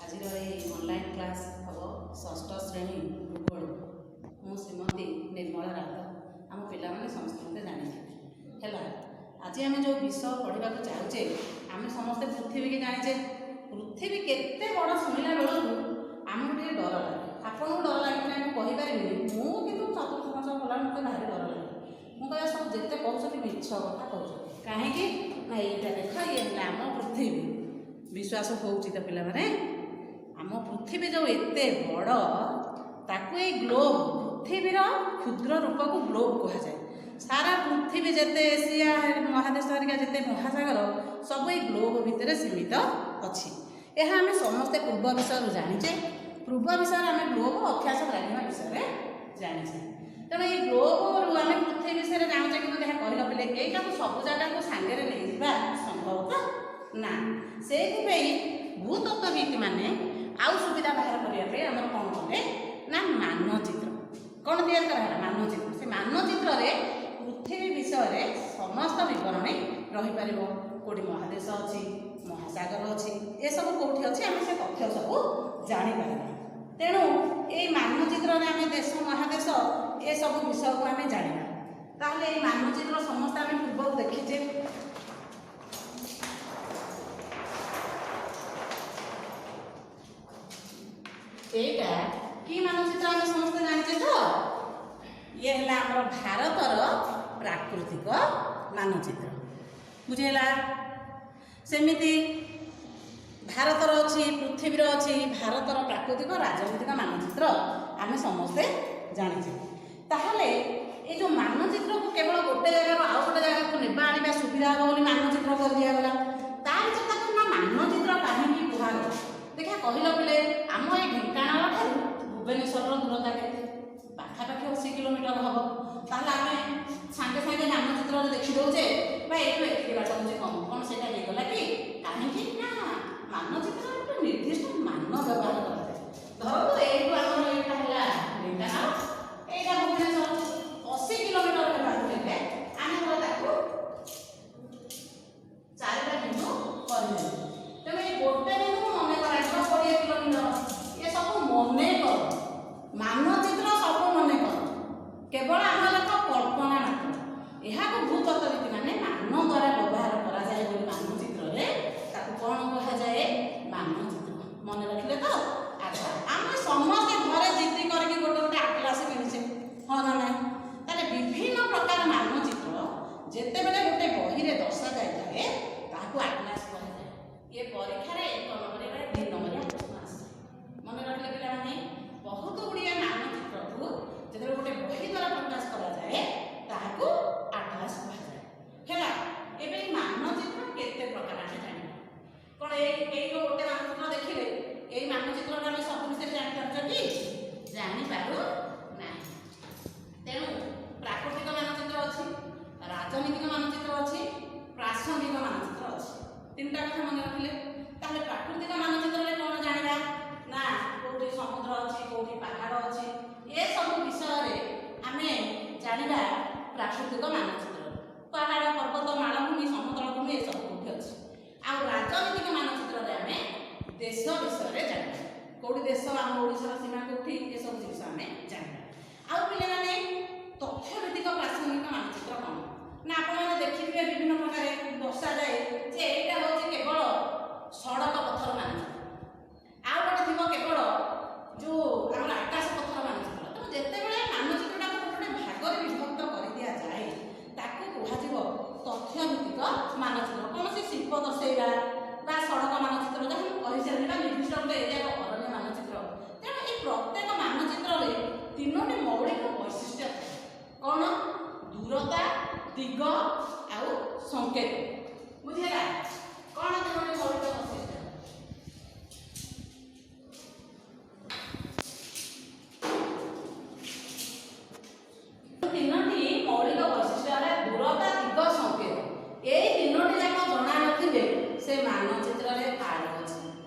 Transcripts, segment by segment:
ଆଜିର ଏହି online class ହେବ ଷଷ୍ଠ ଶ୍ରେଣୀ ଭୂଗୋଳ। ମୁଁ ଶ୍ରୀମତୀ ନିର୍ମଳା ରାଉତ। ଆମ ପିଲାମାନେ ସମସ୍ତେ ଜାଣିବେ ହେଲା। ଆଜି ଆମେ ଯେଉଁ ବିଷୟ ପଢ଼ିବାକୁ ଚାହୁଁଛେ, ଆମେ ସମସ୍ତେ ପୃଥିବୀକି ଜାଣିଛେ। ପୃଥିବୀ କେତେ ବଡ଼ ଶୁଣିଲା ବେଳକୁ ଆମକୁ ଟିକେ ଡର ଲାଗେ। ଆପଣଙ୍କୁ ଡର ଲାଗେ କି ନାହିଁ ମୁଁ କହିପାରିବିନି, ମୁଁ କିନ୍ତୁ ଚତୁର୍ଥ ପଞ୍ଚମ ପଢ଼ିଲାବେଳେ ମୋତେ ଭାରି ଡର ଲାଗେ। ମୁଁ କହିବା ସବୁ ଯେତେ କହୁଛନ୍ତି ମିଛ କଥା କହୁଛନ୍ତି। କାହିଁକି ନା ଏଇଟା ଦେଖ, ଇଏ ହେଲା ଆମ ପୃଥିବୀ। ବିଶ୍ୱାସ ହେଉଛି ତ ପିଲାମାନେ? ଆମ ପୃଥିବୀ ଯେଉଁ ଏତେ ବଡ଼, ତାକୁ ଏଇ ଗ୍ଲୋବ୍, ପୃଥିବୀର କ୍ଷୁଦ୍ର ରୂପକୁ ଗ୍ଲୋବ୍ କୁହାଯାଏ। ସାରା ପୃଥିବୀ ଯେତେ ଏସିଆ ମହାଦେଶ ହେରିକା ଯେତେ ମହାସାଗର ସବୁ ଏଇ ଗ୍ଲୋବ୍ ଭିତରେ ସୀମିତ ଅଛି। ଏହା ଆମେ ସମସ୍ତେ ପୂର୍ବ ବିଷୟରୁ ଜାଣିଛେ। ପୂର୍ବ ବିଷୟରେ ଆମେ ଗ୍ଲୋବ୍ ଅଭ୍ୟାସ ଗ୍ରାହ୍ୟ ବିଷୟରେ ଜାଣିଛେ। ତେଣୁ ଏଇ ଗ୍ଲୋବରୁ ଆମେ ପୃଥିବୀ ବିଷୟରେ ଜାଣୁଛେ, କିନ୍ତୁ ଯାହା କହିଲ ପିଲେ ଏଇଟାକୁ ସବୁ ଜାଗାକୁ ସାଙ୍ଗରେ ନେଇଯିବା ସମ୍ଭବ ତ ନା। ସେଇଥିପାଇଁ ଭୂତତ୍ତ୍ୱବିତ୍ ମାନେ ଆଉ ସୁବିଧା ବାହାର କରିବା ପାଇଁ ଆମର କ'ଣ କଲେ ନା ମାନଚିତ୍ର। କ'ଣ ତିଆରି କରାହେଲା? ମାନଚିତ୍ର। ସେ ମାନଚିତ୍ରରେ ପୃଥିବୀ ବିଷୟରେ ସମସ୍ତ ବିବରଣୀ ରହିପାରିବ। କେଉଁଠି ମହାଦେଶ ଅଛି, ମହାସାଗର ଅଛି, ଏସବୁ କେଉଁଠି ଅଛି, ଆମେ ସେ ତଥ୍ୟ ସବୁ ଜାଣିପାରିବା। ତେଣୁ ଏଇ ମାନଚିତ୍ରରେ ଆମେ ଦେଶ ମହାଦେଶ ଏସବୁ ବିଷୟକୁ ଆମେ ଜାଣିବା। ତାହେଲେ ଏଇ ମାନଚିତ୍ର ସମସ୍ତେ ଆମେ ପୂର୍ବରୁ ଦେଖିଛେ। ଏଇଟା କି ମାନଚିତ୍ର ଆମେ ସମସ୍ତେ ଜାଣିଛେ ତ? ଇଏ ହେଲା ଆମର ଭାରତର ପ୍ରାକୃତିକ ମାନଚିତ୍ର। ବୁଝିହେଲା? ସେମିତି ଭାରତର ଅଛି, ପୃଥିବୀର ଅଛି, ଭାରତର ପ୍ରାକୃତିକ ରାଜନୈତିକ ମାନଚିତ୍ର ଆମେ ସମସ୍ତେ ଜାଣିଛେ। ତାହେଲେ ଏଇ ଯେଉଁ ମାନଚିତ୍ରକୁ କେବଳ ଗୋଟେ ଜାଗାରୁ ଆଉ ଗୋଟେ ଜାଗାକୁ ନେବା ଆଣିବା ସୁବିଧା ହେବ ବୋଲି ମାନଚିତ୍ର କରିଦିଆଗଲା। ତା ଭିତରେ ତାକୁ ନା ମାନଚିତ୍ର କାହିଁକି କୁହାଗଲା? ଦେଖିଆ କହିଲ ପିଲେ, ଆମ ଏଇ ଢେଙ୍କାନାଳ ଠାରୁ ଭୁବନେଶ୍ୱରର ଦୂରତା କେତେ? ପାଖାପାଖି 80 କିଲୋମିଟର ହେବ। ତାହେଲେ ଆମେ ସାଙ୍ଗେ ସାଙ୍ଗେ ମାନଚିତ୍ରରେ ଦେଖିଦେଉଛେ ବା ଏଇଠୁ ଏତିକି ବାଟ ହେଉଛି କମ୍। କ'ଣ ସେଇଟା ହେଇଗଲା କି? କାହିଁକି ନା ମାନଚିତ୍ରରେ ଗୋଟେ ନିର୍ଦ୍ଦିଷ୍ଟ ମାନ ବ୍ୟବହାର କରାଯାଏ। ଧରନ୍ତୁ ଏଇଠୁ ଆମର ଏଇଟା ହେଲା ଢେଙ୍କାନାଳ, ଏଇଟା ଭୁବନେଶ୍ୱର, 80 କିଲୋମିଟର ହେବାକୁ ହେଲେ ଆମେ ଧର ତାକୁ 4ଟା ବିନ୍ଦୁ କରିଦେବୁ। ତେଣୁ ଏଇ ଗୋଟେ ବିନ୍ଦୁ ମନେ କରାଯିବ 20 କିଲୋମିଟର। ଏ ସବୁ ମନେ କର, ମାନଚିତ୍ର ସବୁ ମନେ କର, କେବଳ ଆମର କଳ୍ପନା ମାତ୍ର। ଏହାକୁ ଭୂତତ୍ତ୍ୱବିତ୍ ମାନେ ମାନ ଦ୍ୱାରା ବ୍ୟବହାର କରାଯାଏ ବୋଲି ମାନଚିତ୍ରରେ ତାକୁ କ'ଣ କୁହାଯାଏ? ମାନଚିତ୍ର। ମନେ ରଖିଲେ ତ? ଆଚ୍ଛା, ଆମେ ସମସ୍ତେ ଘରେ ଜିଦି କରିକି ଗୋଟେ ଗୋଟେ ଆଟଲାସ୍ କିଣିଛେ, ହଁ ନା ନାହିଁ? ତାହେଲେ ବିଭିନ୍ନ ପ୍ରକାର ମାନଚିତ୍ର ଯେତେବେଳେ ଗୋଟେ ବହିରେ ଦର୍ଶାଯାଇଥାଏ ତାହାକୁ ଆଟଲାସ୍ କୁହାଯାଏ। ଇଏ ପରୀକ୍ଷାରେ 1 ନମ୍ବର ବା 2 ନମ୍ବରିଆ ପ୍ରଶ୍ନ ଆସେ। ମନେ ରଖିଲେ ପିଲାମାନେ? ବହୁତ ଗୁଡ଼ିଏ ମାନଚିତ୍ରକୁ ଯେତେବେଳେ ଗୋଟେ ବହି ଦ୍ୱାରା ପ୍ରକାଶ କରାଯାଏ ତାହାକୁ ଆଟଲାସ୍ କୁହାଯାଏ। ହେଲା। ଏବେ ଏଇ ମାନଚିତ୍ର କେତେ ପ୍ରକାର ଆମେ ଜାଣିବା? କ'ଣ ଏଇ ଗୋଟେ ମାନଚିତ୍ର ଦେଖିଲେ ଏଇ ମାନଚିତ୍ରରେ ଆମେ ସବୁ ବିଷୟରେ ଜାଣିପାରୁଛ କି? ଜାଣିପାରୁ ନାହିଁ। ତେଣୁ ପ୍ରାକୃତିକ ମାନଚିତ୍ର ଅଛି, ରାଜନୈତିକ ମାନଚିତ୍ର ଅଛି, ପ୍ରାସଙ୍ଗିକ ମାନଚିତ୍ର ଅଛି। 3ଟା କଥା ମନେ ରଖିଲେ। ତାହେଲେ ପ୍ରାକୃତିକ ମାନଚିତ୍ରରେ କ'ଣ ଜାଣିବା? ନା କେଉଁଠି ସମୁଦ୍ର ଅଛି, କେଉଁଠି ପାହାଡ଼ ଅଛି, ଏସବୁ ବିଷୟରେ ଆମେ ଜାଣିବା ପ୍ରାକୃତିକ ମାନଚିତ୍ର। ପାହାଡ଼, ପର୍ବତ, ମାଳଭୂମି, ସମତଳ ଭୂମି ଏସବୁ କେଉଁଠି ଅଛି। ଆଉ ରାଜନୈତିକ ମାନଚିତ୍ରରେ ଆମେ ଦେଶ ବିଷୟରେ ଜାଣିବା। କେଉଁଠି ଦେଶ, ଆମ ଓଡ଼ିଶାର ସୀମା କେଉଁଠି, ଏସବୁ ଜିନିଷ ଆମେ ଜାଣିବା। ଆଉ ପିଲାମାନେ ତଥ୍ୟଭିତ୍ତିକ ପ୍ରାସଙ୍ଗିକ ମାନଚିତ୍ର କ'ଣ? ନା ଆପଣମାନେ ଦେଖିଥିବେ ବିଭିନ୍ନ ପ୍ରକାର ଦର୍ଶାଯାଏ ଯେ ଏଇଟା ହେଉଛି କେବଳ ସଡ଼କ ପଥର ମାନଚିତ୍ର, ଆଉ ଗୋଟେ ଥିବ କେବଳ ଯେଉଁ ଆମର ଆକାଶ ପଥର ମାନଚିତ୍ର। ତେଣୁ ଯେତେବେଳେ ମାନଚିତ୍ରଟାକୁ ଗୋଟେ ଭାଗରେ ବିଭକ୍ତ କରିଦିଆଯାଏ ତାକୁ କୁହାଯିବ ତଥ୍ୟଭିତ୍ତିକ ମାନଚିତ୍ର। କୌଣସି ଶିଳ୍ପ ଦର୍ଶାଇବା ବା ସଡ଼କ ମାନଚିତ୍ର, ଯାହା ମୁଁ କହିସାରିଲି, ବା ନିର୍ଦ୍ଦିଷ୍ଟ ଗୋଟେ ଏରିଆର ଅରଣ୍ୟ ମାନଚିତ୍ର। ତେଣୁ এই ପ୍ରତ୍ୟେକ ମାନଚିତ୍ରରେ 3ଟି ମୌଳିକ ବୈଶିଷ୍ଟ୍ୟ ଥାଏ। କ'ଣ? ଦୂରତା, ଦିଗ ଆଉ ସଂକେତ। ବୁଝିହେଲା? କ'ଣ 3ଟି ମୌଳିକ ବୈଶିଷ୍ଟ୍ୟ? 3ଟି ମୌଳିକ ବୈଶିଷ୍ଟ୍ୟ ହେଲା ଦୂରତା, ଦିଗ, ସଂକେତ। ଏଇ 3ଟି ଯାକ ଜଣା ନଥିଲେ ସେ ମାନଚିତ୍ରରେ ଆଳୁ ଅଛି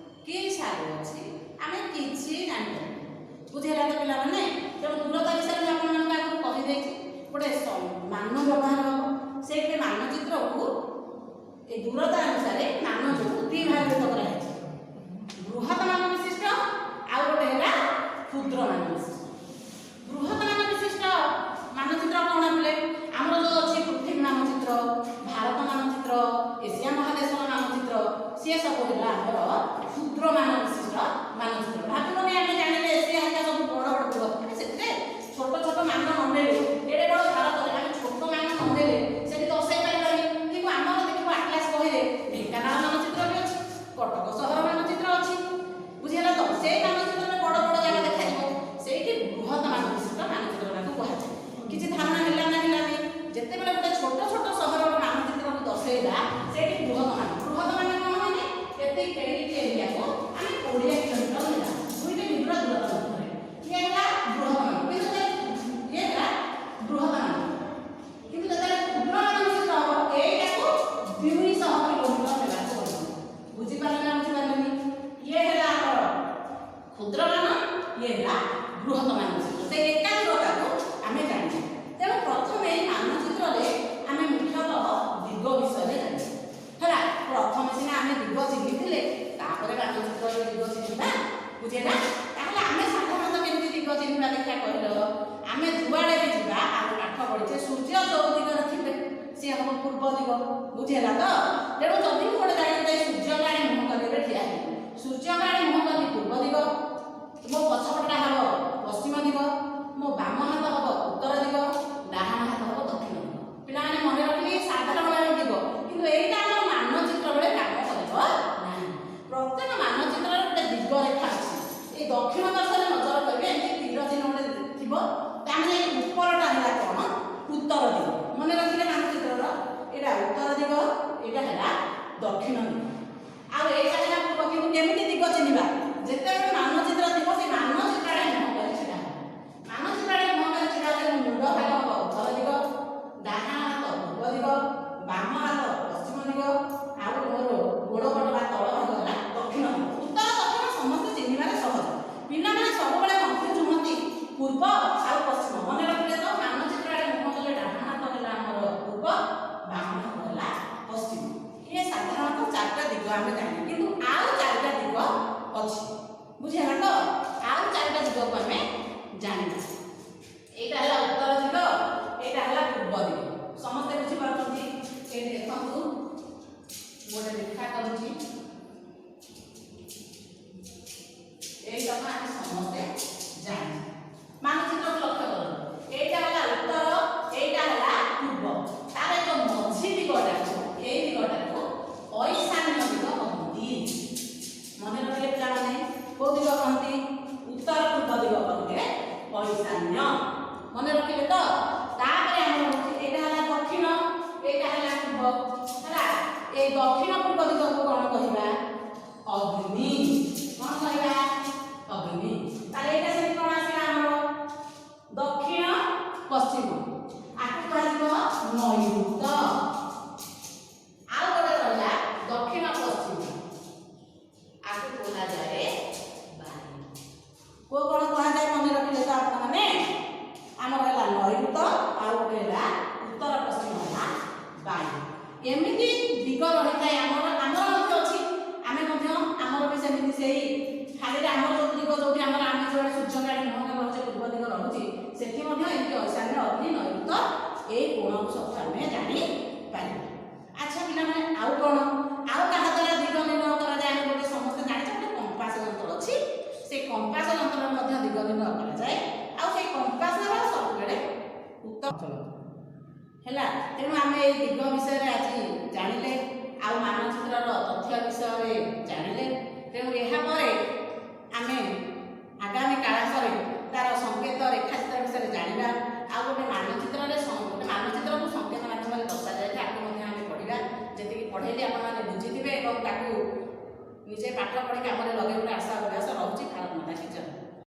କି ସାରୁ ଅଛି ଆମେ କିଛି ଜାଣିପାରିବୁ। ବୁଝିହେଲା ତ ପିଲାମାନେ? ତେଣୁ ଦୂରତା ବିଷୟରେ ମୁଁ ଆପଣମାନଙ୍କୁ ଆଗରୁ କହିଦେଇଛି। ଗୋଟେ ମାନ ବ୍ୟବହାର ହେବ। ସେଇଠି ମାନଚିତ୍ରକୁ ସିଏ ସବୁ ହେଲା ଆମର କ୍ଷୁଦ୍ର ମାନ ବିଶିଷ୍ଟ ମାନଚିତ୍ର। ଭାବିବନି ଆମେ ଜାଣିଲେ ଏସିଆ ହେରିକା ସବୁ ବଡ଼ ବଡ଼ ବୃହତ, ସେଥିରେ ଛୋଟ ଛୋଟ ମାନ ନଦେଲେ ଏଡ଼େ ବଡ଼ ଭାରତରେ ଆମେ ଛୋଟ ମାନ ନଦେଲେ ସେଠି ଦର୍ଶାଇ ପାରିବାନି। କିନ୍ତୁ ଆମର ଦେଖିବ ଆଟଲାସ ବହିରେ ଢେଙ୍କାନାଳ ମାନଚିତ୍ର ବି ଅଛି, କଟକ ସହର ମାନଚିତ୍ର ଅଛି, ବୁଝିହେଲା ତ। ସେଇ ମାନଚିତ୍ରରେ ବଡ଼ ବଡ଼ ଜାଗା ଦେଖାଯିବ, ସେଇଠି ବୃହତ ମାନ ବିଶିଷ୍ଟ ମାନଚିତ୍ର ତାକୁ କୁହାଯାଏ। କିଛି ଧାରଣା ହେଲା ନା ହେଲାନି, ଯେତେବେଳେ ଗୋଟେ ଛୋଟ ଛୋଟ ସହରର ମାନଚିତ୍ରକୁ ଦର୍ଶାଇବା ସେଇଠି ବୃହତ ମାନ କ'ଣ ମାନେ ଏତିକି ଏରିଆକୁ ଆମେ 20 କିଲୋମିଟର ନେବା, 2 କିଲୋମିଟର ଦୂରତା ଭିତରେ, ଇଏ ହେଲା ବୃହତ ମାନ। କିନ୍ତୁ ଇଏ ହେଲା ବୃହତ ମାନ, କିନ୍ତୁ ଯେତେବେଳେ କ୍ଷୁଦ୍ର ମାନ ବିଶିଷ୍ଟ ହେବ ଏଇଟାକୁ 200 କିଲୋମିଟର ନେବାକୁ ପଡ଼ିବ। ବୁଝିପାରିଲେ ନା ବୁଝିପାରିଲେନି? ଇଏ ହେଲା ଆମର କ୍ଷୁଦ୍ର ମାନ, ଇଏ ହେଲା ବୃହତ ମାନ ବିଶିଷ୍ଟ। ସେ ଏକା ଦୂରତାକୁ ଆମେ ଜାଣିଛେ। ତେଣୁ ପ୍ରଥମେ ଏହି ମାନଚିତ୍ରରେ ଆମେ ମୁଖ୍ୟତଃ ଦିଗ ବିଷୟରେ ଜାଣିଛେ ହେଲା। ପ୍ରଥମେ ସିନା ଆମେ ଦିଗ ଚିହ୍ନିଥିଲେ, ତାପରେ ମାନଚିତ୍ରରେ ଦିଗ ଚିହ୍ନିବା, ବୁଝିଲା। ତାହେଲେ ଆମେ ସାଧାରଣତଃ କେମିତି ଦିଗ ଚିହ୍ନିବା ଦେଖିବା କହିଲ? ଆମେ ଯୁଆଡ଼େ ବି ଯିବା, ଆମେ ପାଠ ପଢ଼ିଛେ ସୂର୍ଯ୍ୟ ଯୋଉ ଦିଗରେ ଥିବେ ସିଏ ହେବ ପୂର୍ବ ଦିଗ, ବୁଝିହେଲା ତ। ତେଣୁ ଯଦି ମୁଁ ଗୋଟେ ଜାଗାରେ ଯାଇ ସୂର୍ଯ୍ୟ ଆଡ଼େ ମୁହଁ କରି ଏବେ ଠିଆ ହେବି, ସୂର୍ଯ୍ୟ ଆଡ଼େ ମୁହଁ କଲି ପୂର୍ବ ଦିଗ, ମୋ ପଛପଟଟା ହେବ ପଶ୍ଚିମ ଦିଗ, ମୋ ବାମ ହାତ ହେବ ଉତ୍ତର ଦିଗ, ଡାହାଣ ହାତ ହେବ ଦକ୍ଷିଣ ଦିଗ। ପିଲାମାନେ ମନେ ରଖିବେ ସାଧାରଣ ଦିଗ, କିନ୍ତୁ ଏଇଟା ଆମର ମାନଚିତ୍ର ବେଳେ କାମ କରିବ ନାହିଁ। ପ୍ରତ୍ୟେକ ମାନଚିତ୍ରରେ ଗୋଟେ ଦିଗ ରେଖା ଅଛି। ଏଇ ଦକ୍ଷିଣ ପାର୍ଶ୍ୱରେ ନଜର କରିବେ, ଏମିତି ତୀର ଚିହ୍ନ ଗୋଟେ ଥିବ, ତାମାନେ ଉପରଟା ହେଲା କ'ଣ? ଉତ୍ତର ଦିଗ। ମନେ ରଖିଲେ ମାନଚିତ୍ରର ଏଇଟା ଉତ୍ତର ଦିଗ, ଏଇଟା ହେଲା ଦକ୍ଷିଣ ଦିଗ, ଆଉ ଏଇଟା ହେଲା ପୂର୍ବ। କିନ୍ତୁ କେମିତି ଦିଗ ଚିହ୍ନିବା? ଯେତେବେଳେ ମାନଚିତ୍ର ଥିବ ସେ ମାନଚିତ୍ର ଆଡ଼େ ମୁହଁ କରି ଛିଡ଼ା ହେବ। ମାନଚିତ୍ର ଆଡ଼େ ମୁହଁ କରି ଛିଡ଼ା ହେଲେ ମୁଣ୍ଡ ଭାଗ ହେବ ଉତ୍ତର ଦିଗ, ଡାହାଣ ହାତ ପୂର୍ବ ଦିଗ, ବାମ ହାତ ପଶ୍ଚିମ ଦିଗ, ଆଉ ମୋର ଗୋଡ଼ ପଟ ବା ତଳ ଭାଗ ହେଲା ଦକ୍ଷିଣ ଦିଗ। ଉତ୍ତର ଦକ୍ଷିଣ ସମସ୍ତେ ଚିହ୍ନିବାରେ ସହଜ। ପିଲାମାନେ ସବୁବେଳେ କନଫ୍ୟୁଜ ହୁଅନ୍ତି ପୂର୍ବ ଆଉ ପଶ୍ଚିମ। ମନେ ରଖିଲେ ତ ମାନଚିତ୍ର ଆଡ଼େ ମୁହଁ କଲେ ଡାହାଣ ହାତ ହେଲା ଆମର ପୂର୍ବ, ବାମ ହାତ ହେଲା ପଶ୍ଚିମ। ଇଏ ସାଧାରଣତଃ 4ଟା ଦିଗ ଆମେ ଜାଣିଛୁ, କିନ୍ତୁ ଆଉ 4ଟା ଦିଗ ଅଛି, ବୁଝିହେଲା ତ। ଆଉ 4ଟା ଦିଗକୁ ଆମେ ଜାଣିବା। ଏଇଟା ହେଲା ଉତ୍ତର ଦିଗ, ଏଇଟା ହେଲା ପୂର୍ବ ଦିଗ। ସମସ୍ତେ ବୁଝିପାରୁଛନ୍ତି? ଏଇଠି ଦେଖନ୍ତୁ ଗୋଟେ ରେଖା କରୁଛି, ଏଇଟାକୁ ଆମେ ସମସ୍ତେ ଜାଣିଛୁ। ମାନଚିତ୍ରକୁ ଲକ୍ଷ୍ୟ କରନ୍ତୁ, ଏଇଟା ହେଲା ଉତ୍ତର, ଏଇଟା ହେଲା ପୂର୍ବ, ତାର ଏକ ମଝି ଦିଗଟାକୁ, ଏଇ ଦିଗଟାକୁ ଐଶାନ୍ୟ ଦିଗ କହନ୍ତି। ମନେ ରଖିଲେ ପିଲାମାନେ, କୋଉ ଦିଗ କହନ୍ତି? ଉତ୍ତର ପୂର୍ବ ଦିଗ କହିଲେ ଐଶାନ୍ୟ। ମନେ ରଖିଲେ ତ। ତାପରେ ଆମର ହଉଛି ଏଇଟା ହେଲା ଦକ୍ଷିଣ, ଏଇଟା ହେଲା ପୂର୍ବ ହେଲା। ଏଇ ଦକ୍ଷିଣ ପୂର୍ବ ଦିଗକୁ କ'ଣ କହିବା? ଅଗ୍ନି। କ'ଣ କହିବା? ଅଗ୍ନି। ତାହେଲେ ଏଇଟା ସେଠି କ'ଣ ଆସିଲା ଆମର? ଦକ୍ଷିଣ ପଶ୍ଚିମ, ଆକୁ କୁହାଯିବ ନୈಋତ। ଆଉ ଗୋଟେ ରହିଲା ଦକ୍ଷିଣ ପଶ୍ଚିମ, ଆକୁ କୁହାଯାଏ ବାୟୁ। କୋଉ କ'ଣ କୁହାଯାଏ ମନେ ରଖିଲେ ତ ଆପଣମାନେ? ଆମର ହେଲା ନୈಋତ, ଆଉ ଗୋଟେ ହେଲା ଉତ୍ତର ପଶ୍ଚିମ ହେଲା ବାୟୁ। ଏମିତି ଦିଗ ରହିଥାଏ ଆମର ମଧ୍ୟ ଅଛି। ଆମେ ମଧ୍ୟ ଆମର ବି ସେମିତି ସେଇ ଖାଲିରେ ଆମର ଯୋଉ ଦିଗ ଯୋଉଠି ଆମର ଆମେ ଯୋଉଟା ସୂର୍ଯ୍ୟ ଆଡ଼େ ମୁହଁ ରହୁଛେ ପୂର୍ବ ଦିଗ ରହୁଛି, ସେଠି ମଧ୍ୟ ଏମିତି ଐଶାନ୍ୟ, ଅଗ୍ନି, ନୈଋତ ଏଇ କୋଣକୁ ସବୁ ଆମେ ଜାଣିପାରିବା। ଆଚ୍ଛା ପିଲାମାନେ, ଆଉ କ'ଣ? ଆଉ କାହା ଦ୍ୱାରା ଦିଗ ନିର୍ଣ୍ଣୟ କରାଯାଏ? ଆମେ ଗୋଟେ ସମସ୍ତେ ଜାଣିଛେ ଗୋଟେ କମ୍ପାସ ଯନ୍ତ୍ର ଅଛି, ସେ କମ୍ପାସ ଯନ୍ତ୍ରରେ ମଧ୍ୟ ଦିଗ ନିର୍ଣ୍ଣୟ କରାଯାଏ। ଆଉ ସେଇ କମ୍ପାସର ସବୁବେଳେ ଉତ୍ତର ହେଲା। ତେଣୁ ଆମେ ଏଇ ଦିଗ ବିଷୟରେ ଆଜି ଜାଣିଲେ, ଆଉ ମାନଚିତ୍ରର ତଥ୍ୟ ବିଷୟରେ ଜାଣିଲେ। ତେଣୁ ଏହାପରେ ଆମେ ଆଗାମୀ କାଳରେ ତାର ସଂକେତ ରେଖାଚିତ୍ର ବିଷୟରେ ଜାଣିବା। ଆଉ ଗୋଟେ ମାନଚିତ୍ରକୁ ସଂକେତ ମାଧ୍ୟମରେ ଦର୍ଶାଯାଏ, ତାକୁ ମଧ୍ୟ ଆମେ ପଢ଼ିବା। ଯେତିକି ପଢ଼େଇଲେ ଆପଣମାନେ ବୁଝିଥିବେ ଏବଂ ତାକୁ ନିଜେ ପାଠ ପଢ଼ି କାମରେ ଲଗାଇବାର ଆଶା ଅଭ୍ୟାସ ରହୁଛି। ଭାରତ ମାତା କି ଜୟ।